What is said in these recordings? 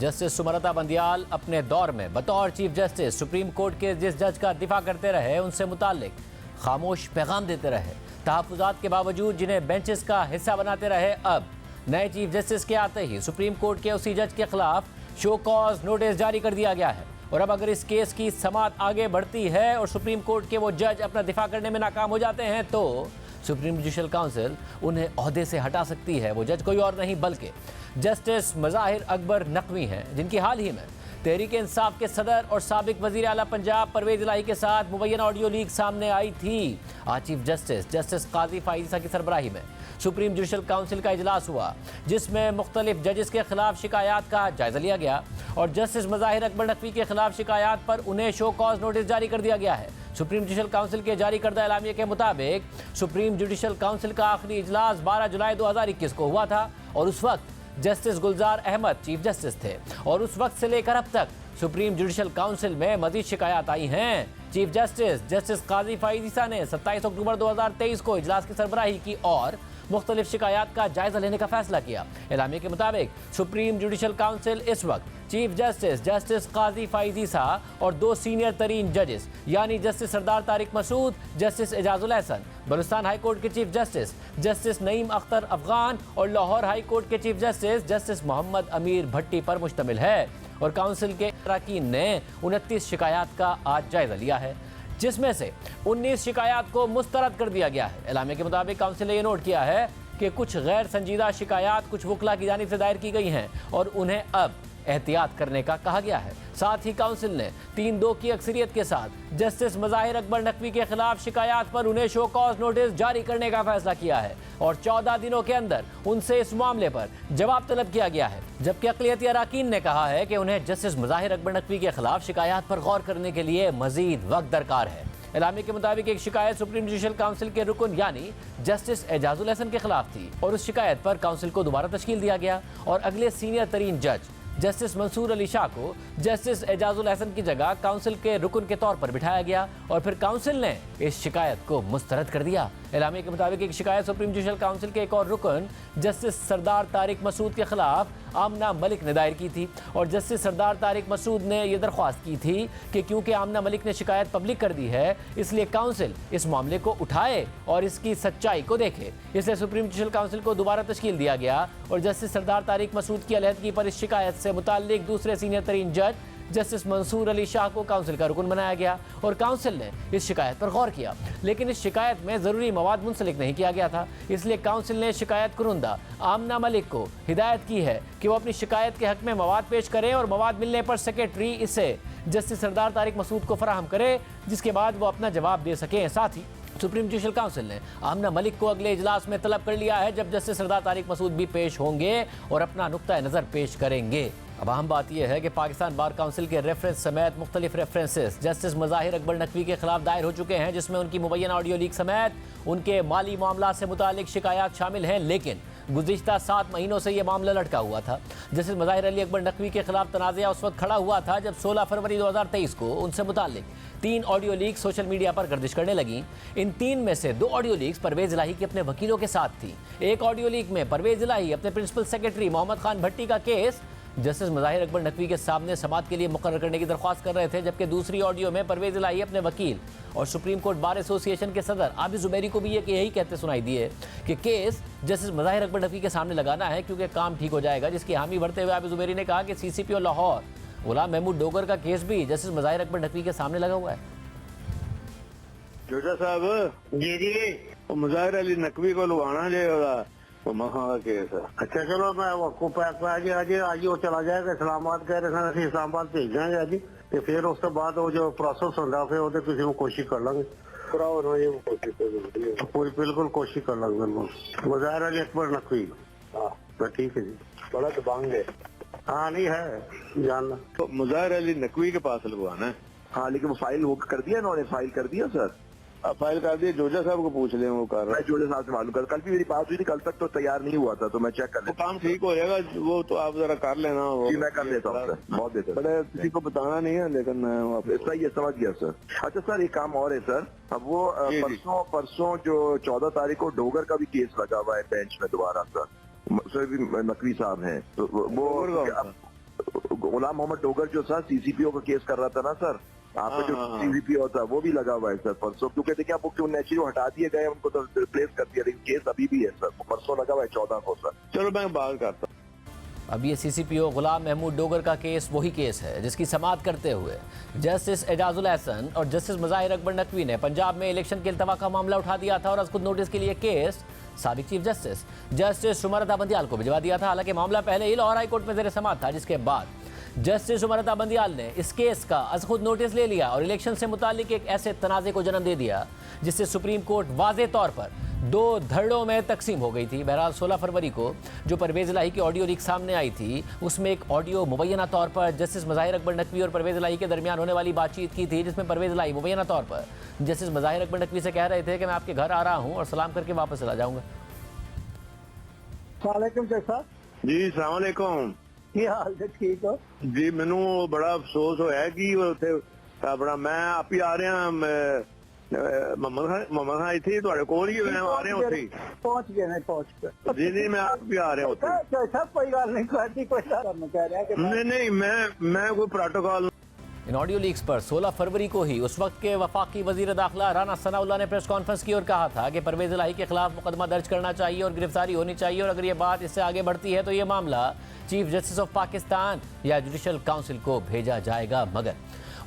Justice Sumalatha Bandial अपने दौर में बतौर चीफ जस्टिस सुप्रीम कोर्ट के जिस जज का दिफा करते रहे उनसे मुताल्लिक खामोश पैगाम देते रहे, तहफ़्फ़ुज़ात के बावजूद जिन्हें बेंचेस का हिस्सा बनाते रहे। अब नए चीफ जस्टिस के आते ही सुप्रीम कोर्ट के उसी जज के खिलाफ शो कॉज नोटिस जारी कर दिया गया है। और अब अगर इस केस की समाअत आगे बढ़ती है और सुप्रीम कोर्ट के वो जज अपना दिफा करने में नाकाम हो जाते हैं तो सुप्रीम जुडिशल काउंसिल उन्हें ओहदे से हटा सकती है। वो जज कोई और नहीं बल्कि जस्टिस मज़ाहिर अकबर नकवी हैं, जिनकी हाल ही में तहरीक इंसाफ के सदर और साबिक वज़ीर आला पंजाब परवेज़ इलाही के साथ मुबैना ऑडियो लीक सामने आई थी। आज चीफ जस्टिस काजी फाइज़ा की सरबराही में सुप्रीम जुडिशल काउंसिल का इजलास हुआ, जिसमें मुख्तलिफ जजेस के खिलाफ शिकायत का जायजा लिया गया और जस्टिस मज़ाहिर अकबर नकवी के खिलाफ शिकायत पर उन्हें शो कॉज नोटिस जारी कर दिया गया है। सुप्रीम जुडिशल काउंसिल के जारी करदा एलामिया के मुताबिक सुप्रीम जुडिशल काउंसिल का आखिरी इजलास 12 जुलाई 2021 को हुआ था और उस वक्त जस्टिस गुलजार अहमद चीफ जस्टिस थे और उस वक्त से लेकर अब तक सुप्रीम जुडिशल काउंसिल में मजीद शिकायत आई हैं। चीफ जस्टिस काजी फाइज़ा ने 27 अक्टूबर 2023 को इजलास की सरबराही की और मुख्तलिफ शिकायत का जायजा लेने का फैसला किया। एलामिया के मुताबिक सुप्रीम जुडिशल काउंसिल इस वक्त चीफ जस्टिस काजी फाइज़ा और 2 सीनियर तरीन जजेस यानी justice Sardar Tariq Masood, justice Ijazul Ahsan, Balochistan high court के चीफ जस्टिस नईम अख्तर अफगान और लाहौर हाई कोर्ट के चीफ जस्टिस मोहम्मद अमीर भट्टी पर मुश्तमिल है। और काउंसिल के अरकान ने 29 शिकायत का आज जायजा लिया है, जिसमें से 19 शिकायत को मुस्तरद कर दिया गया है। एलामिया के मुताबिक काउंसिल ने यह नोट किया है कि कुछ गैर संजीदा शिकायत कुछ वकला की जानिब से दायर की गई हैं और उन्हें अब एहतियात करने का कहा गया है। साथ ही काउंसिल ने 3-2 की अक्सरियत के साथ जस्टिस मज़ाहिर अकबर नकवी के खिलाफ शिकायत पर उन्हें शो कॉज नोटिस जारी करने का फैसला किया है और 14 दिनों के अंदर उनसे इस मामले पर जवाब तलब किया गया है। जबकि अक़लियती अरकान ने कहा है कि उन्हें जस्टिस मज़ाहिर अकबर नकवी के खिलाफ शिकायत पर गौर करने के लिए मजीद वक्त दरकार है। एलामिया के मुताबिक एक शिकायत सुप्रीम जुडिशल काउंसिल के रुकन यानी जस्टिस एजाजुल एहसन के खिलाफ थी और उस शिकायत पर काउंसिल को दोबारा तश्कील दिया गया और अगले सीनियर तरीन जज जस्टिस मंसूर अली शाह को जस्टिस एजाजुल एहसन की जगह काउंसिल के रुकन के तौर पर बिठाया गया और फिर काउंसिल ने इस शिकायत को मुस्तरद कर दिया। एलामिया के मुताबिक एक शिकायत सुप्रीम जुडिशल काउंसिल के एक और रुकन जस्टिस सरदार तारिक मसूद के खिलाफ आमना मलिक ने दायर की थी और जस्टिस सरदार तारिक मसूद ने यह दरख्वास्त की थी कि क्योंकि आमना मलिक ने शिकायत पब्लिक कर दी है इसलिए काउंसिल इस मामले को उठाए और इसकी सच्चाई को देखे। इसलिए सुप्रीम जुडिशल काउंसिल को दोबारा तश्कील दिया गया और जस्टिस सरदार तारिक मसूद की अलहदगी पर इस शिकायत से मुताल्लिक दूसरे सीनियर तरीन जज जस्टिस मंसूर अली शाह को काउंसिल का रुकन बनाया गया और काउंसिल ने इस शिकायत पर गौर किया, लेकिन इस शिकायत में ज़रूरी मवाद मुंसलिक नहीं किया गया था। इसलिए काउंसिल ने शिकायत कुरुंदा आमना मलिक को हिदायत की है कि वो अपनी शिकायत के हक में मवाद पेश करें और मवाद मिलने पर सेक्रेटरी इसे जस्टिस सरदार तारिक मसूद को फराहम करे, जिसके बाद वो अपना जवाब दे सकें। साथ ही सुप्रीम जुडिशल काउंसिल ने आमना मलिक को अगले इजलास में तलब कर लिया है जब जस्टिस सरदार तारिक मसूद भी पेश होंगे और अपना नुक्ता नज़र पेश करेंगे। अब अहम बात यह है कि पाकिस्तान बार काउंसिल के रेफरेंस समेत मुख्तलिफ रेफरेंसेस जस्टिस मज़ाहिर अकबर नकवी के खिलाफ दायर हो चुके हैं, जिसमें उनकी मुबैना ऑडियो लीक समेत उनके माली मामला से मुतालिक शिकायत शामिल हैं। लेकिन गुज़िश्ता 7 महीनों से यह मामला लटका हुआ था। जस्टिस मज़ाहिर अली अकबर नकवी के खिलाफ तनाज़ा उस वक्त खड़ा हुआ था जब 16 फरवरी 2023 को उनसे मुतालिक 3 ऑडियो लीक सोशल मीडिया पर गर्दिश करने लगी। इन 3 में से 2 ऑडियो लीक्स परवेज़ इलाही के अपने वकीलों के साथ थी। एक ऑडियो लीक में परवेज़ इलाही अपने प्रिंसिपल सेक्रेटरी मोहम्मद खान भट्टी का केस जस्टिस मज़ाहिर अकबर नकवी के सामने समाअत के लिए मुकर्रर करने की दरख्वास्त कर रहे थे, जबकि दूसरी ऑडियो में परवेज़ इलाही अपने वकील और सुप्रीम कोर्ट बार एसोसिएशन के सदर आबिद ज़ुबैरी को भी यही कहते सुनाई दिए कि केस जस्टिस मज़ाहिर अकबर नकवी के सामने लगाना है क्योंकि काम ठीक हो जाएगा, जिसकी हामी भरते हुए आबिद ज़ुबैरी ने कहा कि CCP और लाहौर गुलाम महमूद डोगर का केस भी जस्टिस मज़ाहिर अकबर नकवी के सामने लगा हुआ है। जोजा साहब जी मज़ाहिर अली नकवी को लगाना जो महा केस है। अच्छा चलो मैं आपको पैक आज वो चला जाएगा इस्लामाबाद, कह रहे थे इस्लामाबाद भेज देंगे आज तो फिर उसके बाद वो जो प्रोसेस होगा फिर वो किसी को कोशिश कर लेंगे पूरी बिल्कुल कोशिश कर लेंगे। मज़ाहिर अली अकबर नकवी हाँ ठीक है जी, बड़ा दबांग है। हाँ नहीं है जानना तो मज़ाहिर अली नकवी के पास लगवाना है। हाँ लेकिन वो फाइल वो कर दिया इन्होंने, फाइल कर दिया सर, अब फाइल कर दिए। जोजा साहब को पूछ लें, वो कर रहा है। जोजा साहब से मालूम कर, कल भी मेरी बात हुई थी, कल तक तो तैयार नहीं हुआ था तो मैं चेक कर लेता। काम ठीक हो जाएगा वो तो आप जरा कर लेना। जी मैं कर लेता हूँ सर, बहुत बेहतर। बड़े किसी को बताना नहीं है लेकिन मैं सही है, समझ गया सर। अच्छा सर एक काम और है सर, अब वो परसों जो 14 तारीख को डोगर का भी केस लगा हुआ है बेंच में दोबारा सर भी नकवी साहब हैं तो वो गुलाम मोहम्मद डोगर जो था सीसीपीओ का केस कर रहा था ना सर, आपका जो सीसीपीओ था वो भी लगा हुआ है सर परसों, क्योंकि देखिए आप क्यों नेचुरली हटा दिए गए, उनको तो रिप्लेस कर दिया, लेकिन केस अभी भी है सर, परसों लगा हुआ है 14 को सर। चलो मैं बात करता हूँ। अब ये सीसीपीओ गुलाम महमूद डोगर का केस वही केस है जिसकी समाअत करते हुए जस्टिस एजाजुल एहसन और जस्टिस मुजाहिर अकबर नकवी ने पंजाब में इलेक्शन के इल्तवा का मामला उठा दिया था और आज खुद नोटिस के लिए केस साबिक चीफ जस्टिस सुमरता बंदियाल को भिजवा दिया था। हालांकि मामला पहले ही लाहौर हाई कोर्ट में जेर समाअत था, जिसके बाद जस्टिस सुमरता बंदियाल ने इस केस का आज खुद नोटिस ले लिया और इलेक्शन से मुतालिक एक ऐसे तनाज़े को जन्म दे दिया जिससे सुप्रीम कोर्ट वाज़े तौर पर दो धड़ों में तकसीम हो गई थी। बहरहाल 16 फरवरी को जो परवेज़ इलाही की ऑडियो लीक सामने आई थी, उसमें एक ऑडियो मुबैना तौर पर जस्टिस मुजाहिर अकबर नकवी और परवेज़ इलाही के दरमियान होने वाली बातचीत की थी, जिसमें परवेज़ इलाही मुबैना तौर पर जस्टिस मुजाहिर अकबर नकवी से कह रहे थे कि मैं आपके घर आ रहा हूँ और सलाम करके वापस चला जाऊँगा। वालेकुम साहब जी अस्सलाम वालेकुम। की हाल है, ठीक हो जी मैनू बड़ा अफसोस होया कि उत्थे अपना मैं आप ही आ रहा मम्मा खान इत्थे तुहाडे कोल ही मैं आ रहा उत्थे पहुंच गए नहीं पहुंच गए जी जी मैं आप भी आ रहा उत्थे सब कोई गल नहीं करती कोई सारा मैं कह रहा कि नहीं मैं कोई प्रोटोकॉल इन ऑडियो लीक्स पर 16 फरवरी को ही उस वक्त के वफाकी वजीर दाखिला राना सनाउल्लाह ने प्रेस कॉन्फ्रेंस की और कहा था कि परवेज़ इलाही के खिलाफ मुकदमा दर्ज करना चाहिए और गिरफ्तारी होनी चाहिए, और अगर ये बात इससे आगे बढ़ती है तो ये मामला चीफ जस्टिस ऑफ पाकिस्तान या जुडिशल काउंसिल को भेजा जाएगा। मगर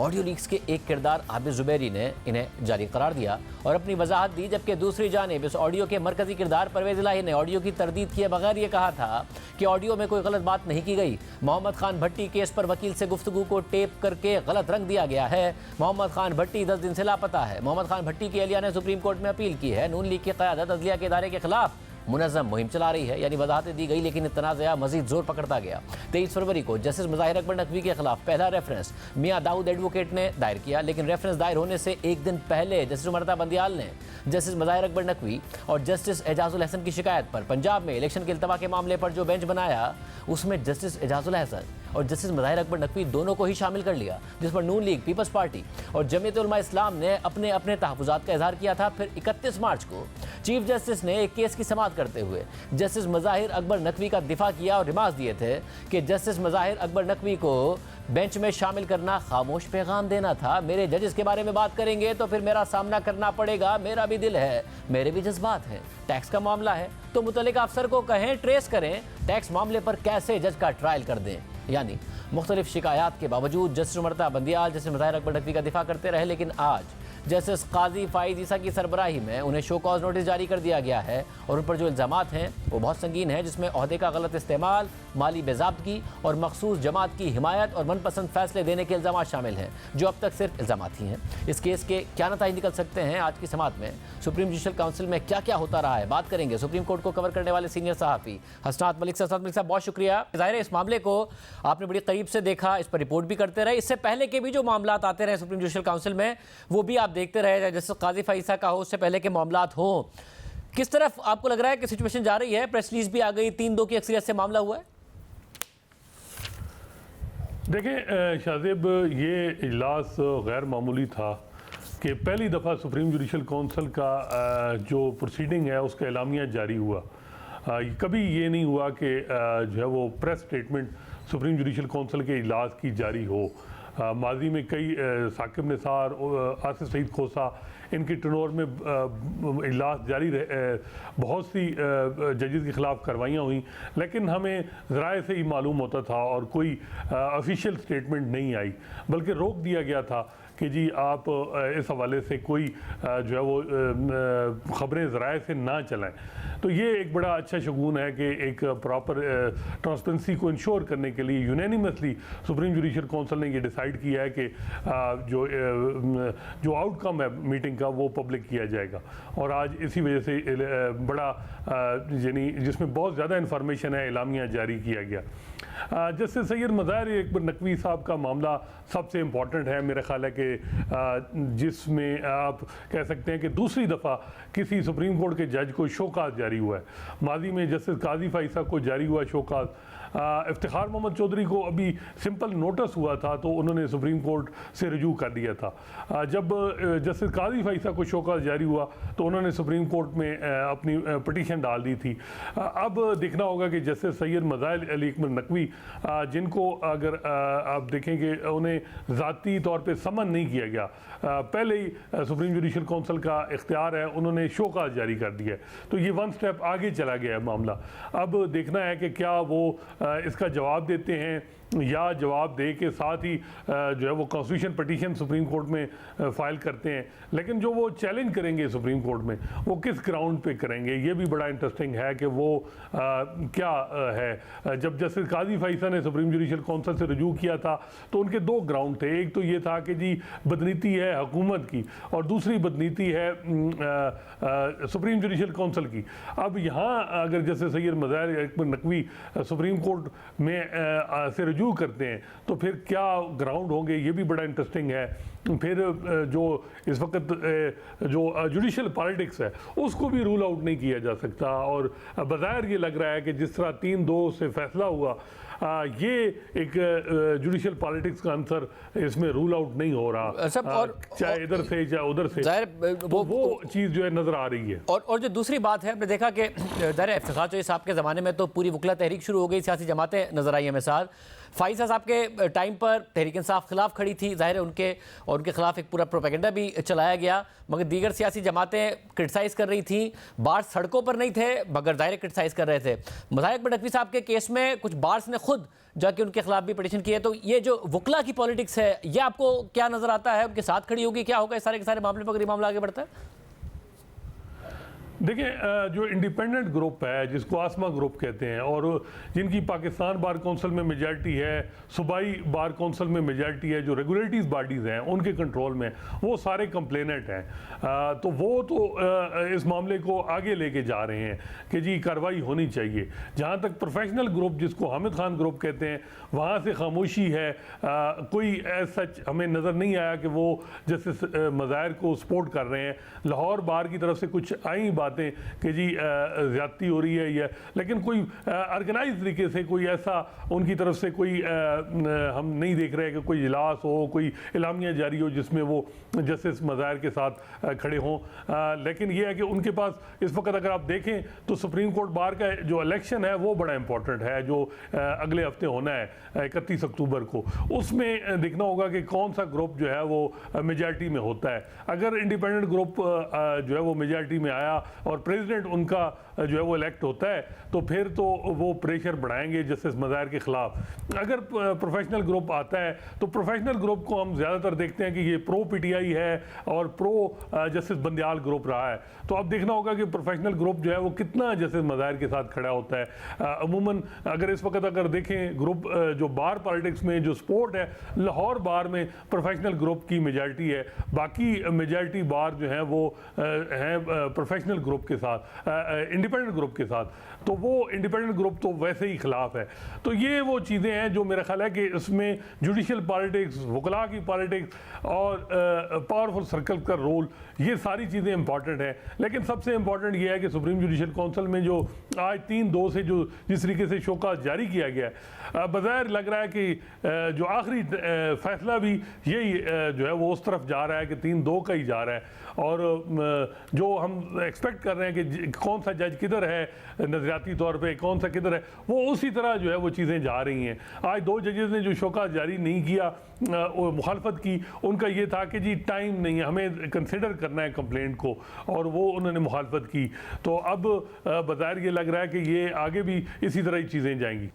ऑडियो लीक्स के एक किरदार आबिद जुबैरी ने इन्हें जारी करार दिया और अपनी वजाहत दी, जबकि दूसरी जानिब इस ऑडियो के मरकजी किरदार परवेज़ इलाही ने ऑडियो की तरदीद किए बगैर ये कहा था कि ऑडियो में कोई गलत बात नहीं की गई। मोहम्मद खान भट्टी केस पर वकील से गुफ्तगू को टेप करके गलत रंग दिया गया है। मोहम्मद खान भट्टी 10 दिन से लापता है। मोहम्मद खान भट्टी की अहलिया ने सुप्रीम कोर्ट में अपील की है। नून लीग की क़यादत अदलिया के इदारे के खिलाफ मुनज़्ज़म मुहिम चला रही है, यानी वजाहतें दी गई लेकिन तनाज़ा मजीद जोर पकड़ता गया। 23 फरवरी को जस्टिस मुजाहिर अकबर नकवी के खिलाफ पहला रेफरेंस मियां दाऊद एडवोकेट ने दायर किया, लेकिन रेफरेंस दायर होने से एक दिन पहले जस्टिस सुमरता बंदियाल ने जस्टिस मुजाहिर अकबर नकवी और जस्टिस एजाजुल एहसन की शिकायत पर पंजाब में इलेक्शन के इल्तवा के मामले पर जो बेंच बनाया उसमें जस्टिस एजाजुल एहसन और जस्टिस मुजाहिर अकबर नकवी दोनों को ही शामिल कर लिया, जिस पर नून लीग, पीपल्स पार्टी और जमीयत उलमा इस्लाम ने अपने अपने तहफ़्फ़ुज़ात का इजहार किया था। फिर 31 मार्च को चीफ जस्टिस ने एक केस की समाअत करते हुए जस्टिस मुजाहिर अकबर नकवी का दिफा किया और रिमार्क दिए थे कि जस्टिस मुजाहिर अकबर नकवी को बेंच में शामिल करना खामोश पैगाम देना था। मेरे जजेस के बारे में बात करेंगे तो फिर मेरा सामना करना पड़ेगा, मेरा भी दिल है, मेरे भी जज्बात हैं। टैक्स का मामला है तो मुतल्लिका अफसर को कहें ट्रेस करें टैक्स मामले पर कैसे जज का ट्रायल कर दें। यानी मुख्तलिफ शिकायत के बावजूद जस्टिस उमरता बंदियाल जस्टिस मुजाहिर अकबर नकवी का दिफा करते रहे, लेकिन आज जस्टिस काजी फाइज ईसा की सरबराही में उन्हें शो कॉज नोटिस जारी कर दिया गया है और उन पर जो इल्ज़ामात हैं वो बहुत संगीन हैं, जिसमें ओहदे का गलत इस्तेमाल, माली बेज़ाब्तगी और मखसूस जमात की हिमायत और मनपसंद फैसले देने के इल्ज़ामात शामिल हैं, जो अब तक सिर्फ इल्ज़ामात ही हैं। इस केस के क्या नतीजे निकल सकते हैं, आज की समाअत में सुप्रीम जुडिशल काउंसिल में क्या क्या होता रहा है, बात करेंगे सुप्रीम कोर्ट को कवर करने वाले सीनियर सहाफ़ी हसनात मलिक साहब। बहुत शुक्रिया। ज़ाहिर है इस मामले को आपने बड़ी करीब से देखा, इस पर रिपोर्ट भी करते रहे, इससे पहले के भी जो मामला आते रहे सुप्रीम जुडिशल काउंसिल में वो भी आप देखते रहे, जैसे काजी फाइसा का हो, उससे पहले के मामलात हो। किस तरफ आपको लग रहा है कि सिचुएशन जा रही है? प्रेस रिलीज भी आ गई, 3-2 की अक्सरियत से मामला हुआ है। देखें शाहजेब, ये इजलास गैर मामूली था कि पहली दफ़ा सुप्रीम जुडिशल काउंसिल का जो प्रोसीडिंग है उसका एलामिया जारी हुआ। कभी ये नहीं हुआ कि जो है वो press statement supreme judicial council के इजलास की जारी हो। माजी में कई साकिब निसार, आसिफ सईद खोसा, इनकी टर्नओवर में इजलास जारी रहे, बहुत सी जजेस के ख़िलाफ़ कार्रवाइयाँ हुई, लेकिन हमें ज़राए से ही मालूम होता था और कोई ऑफिशियल स्टेटमेंट नहीं आई, बल्कि रोक दिया गया था कि जी आप इस हवाले से कोई जो है वो ख़बरें ज़राए से ना चलाएं। तो ये एक बड़ा अच्छा शगुन है कि एक प्रॉपर ट्रांसपेरेंसी को इंश्योर करने के लिए यूनानिमसली सुप्रीम जुडिशल काउंसिल ने ये डिसाइड किया है कि जो आउटकम है मीटिंग का वो पब्लिक किया जाएगा। और आज इसी वजह से बड़ा यानी जिसमें बहुत ज़्यादा इन्फॉर्मेशन है एलामिया जारी किया गया। जस्टिस सैयद मुजाहिर अकबर नकवी साहब का मामला सबसे इम्पॉर्टेंट है, मेरा ख्याल है कि जिसमें आप कह सकते हैं कि दूसरी दफ़ा किसी सुप्रीम कोर्ट के जज को शोकाज जारी हुआ है। माजी में जस्टिस काजी फाइसा को जारी हुआ शोकाज, इफ्तिखार मोहम्मद चौधरी को अभी सिंपल नोटिस हुआ था तो उन्होंने सुप्रीम कोर्ट से रजू कर दिया था। जब जस्टिस काजी फाइसा को शोकाज जारी हुआ तो उन्होंने सुप्रीम कोर्ट में अपनी पटिशन डाल दी थी। अब देखना होगा कि जस्टिस सैयद मुजाहिर अली अकबर नकवी नकवी, जिनको अगर आप देखेंगे उन्हें ज़ाती तौर पे समन नहीं किया गया, पहले ही सुप्रीम जुडिशल काउंसिल का इख्तियार है, उन्होंने शोकाज़ जारी कर दिया है। तो ये वन स्टेप आगे चला गया है मामला। अब देखना है कि क्या वो इसका जवाब देते हैं या जवाब दे के साथ ही जो है वो कॉन्स्टिट्यूशन पटिशन सुप्रीम कोर्ट में फाइल करते हैं। लेकिन जो वो चैलेंज करेंगे सुप्रीम कोर्ट में, वो किस ग्राउंड पे करेंगे, ये भी बड़ा इंटरेस्टिंग है कि वो क्या है। जब जस्टिस काजी फैसल ने सुप्रीम जुडिशल काउंसिल से रजू किया था तो उनके दो ग्राउंड थे। एक तो ये था कि जी बदनीति है हुकूमत की और दूसरी बदनीति है सुप्रीम जुडिशल काउंसिल की। अब यहाँ अगर justice Syed Mazahir Naqvi supreme court में से रजू करते हैं तो फिर क्या ग्राउंड होंगे, ये भी बड़ा इंटरेस्टिंग है। फिर जो इस वक्त जो जुडिशल पॉलिटिक्स है उसको भी रूल आउट नहीं किया जा सकता। और बज़ाहिर ये लग रहा है कि जिस तरह 3-2 से फैसला हुआ, ये एक जुडिशल पॉलिटिक्स का आंसर इसमें रूल आउट नहीं हो रहा, चाहे इधर से चाहे उधर से। वो चीज़ जो है नज़र आ रही है। और जो दूसरी बात है, आपने देखा कि ज़ाहिर इफ्तिखार चौधरी साहब के ज़माने में तो पूरी वकला तहरीक शुरू हो गई, सियासी जमातें नज़र आई हमें साथ। फाइज़ साहब के टाइम पर तहरीक इंसाफ खिलाफ खड़ी थी, ज़ाहिर है उनके खिलाफ एक पूरा प्रोपेगेंडा भी चलाया गया, मगर दीगर सियासी जमातें क्रिटिसाइज़ कर रही थी। बार्स सड़कों पर नहीं थे मगर ज़ाहिर क्रिटिसाइज़ कर रहे थे। मज़ाहिर नकवी साहब के केस में कुछ बार्स ने खुद जाके उनके खिलाफ भी पिटीशन की है। तो ये जो वकला की पॉलिटिक्स है, ये आपको क्या नज़र आता है, उनके साथ खड़ी होगी, क्या होगा इस सारे के सारे मामले पर अगर ये मामला आगे बढ़ता है? देखिए, जो इंडिपेंडेंट ग्रुप है जिसको आसमा ग्रुप कहते हैं और जिनकी पाकिस्तान बार कौंसिल में मेजॉरिटी है, सूबाई बार कौंसिल में मेजॉरिटी है, जो रेगुलेटरीज बॉडीज़ हैं उनके कंट्रोल में, वो सारे कंप्लेनेंट हैं। तो वो तो इस मामले को आगे लेके जा रहे हैं कि जी कार्रवाई होनी चाहिए। जहाँ तक प्रोफेशनल ग्रुप जिसको हामिद खान ग्रुप कहते हैं, वहाँ से खामोशी है। कोई सच हमें नज़र नहीं आया कि वो जस्टिस मज़ाहिर को सपोर्ट कर रहे हैं। लाहौर बार की तरफ से कुछ आई बातें कि जी ज़्यादती हो रही है या, लेकिन कोई ऑर्गेनाइज तरीके से कोई ऐसा उनकी तरफ से कोई हम नहीं देख रहे कि कोई इजलास हो, कोई इलामिया जारी हो जिसमें वो जस्टिस मज़ाहिर के साथ खड़े हों। लेकिन ये है कि उनके पास इस वक्त अगर आप देखें तो सुप्रीम कोर्ट बार का जो इलेक्शन है वो बड़ा इंपॉर्टेंट है, जो अगले हफ्ते होना है 31 अक्टूबर को। उसमें देखना होगा कि कौन सा ग्रुप जो है वो मेजॉरिटी में होता है। अगर इंडिपेंडेंट ग्रुप जो है वो मेजॉरिटी में आया और प्रेसिडेंट उनका जो है वो इलेक्ट होता है तो फिर तो वो प्रेशर बढ़ाएंगे जस्टिस मज़ाहिर के ख़िलाफ़। अगर प्रोफेशनल ग्रुप आता है तो प्रोफेशनल ग्रुप को हम ज़्यादातर देखते हैं कि ये प्रो पीटीआई है और प्रो जस्टिस बंदियाल ग्रुप रहा है। तो अब देखना होगा कि प्रोफेशनल ग्रुप जो है वो कितना जस्टिस मज़ाहिर के साथ खड़ा होता है। अमूमन अगर इस वक्त अगर देखें ग्रुप जो बार पॉलिटिक्स में जो सपोर्ट है, लाहौर बार में प्रोफेशनल ग्रुप की मेजॉरिटी है, बाकी मेजॉरिटी बार जो है वो हैं प्रोफेशनल ग्रुप के साथ, इंडिपेंडेंट ग्रुप के साथ। तो वो इंडिपेंडेंट ग्रुप तो वैसे ही खिलाफ है। तो ये वो चीज़ें हैं जो मेरा ख्याल है कि इसमें जुडिशल पॉलिटिक्स, वकला की पॉलिटिक्स और पावरफुल सर्कल का रोल, ये सारी चीज़ें इंपॉर्टेंट हैं। लेकिन सबसे इंपॉर्टेंट ये है कि सुप्रीम जुडिशल काउंसिल में जो आज 3-2 से जो जिस तरीके से शोका जारी किया गया है, बज़ाहिर लग रहा है कि जो आखिरी फैसला भी यही जो है वो उस तरफ जा रहा है कि 3-2 का ही जा रहा है। और जो हम एक्सपेक्ट कर रहे हैं कि कौन सा जज किधर है नज़रियाती तौर पे, कौन सा किधर है, वो उसी तरह जो है वो चीज़ें जा रही हैं। आज 2 जजेस ने जो शोका जारी नहीं किया, मुखालफत की, उनका ये था कि जी टाइम नहीं है, हमें कंसिडर करना है कंप्लेंट को, और वो उन्होंने मुखालफत की। तो अब बज़ाहिर ये लग रहा है कि ये आगे भी इसी तरह ही चीज़ें जाएंगी।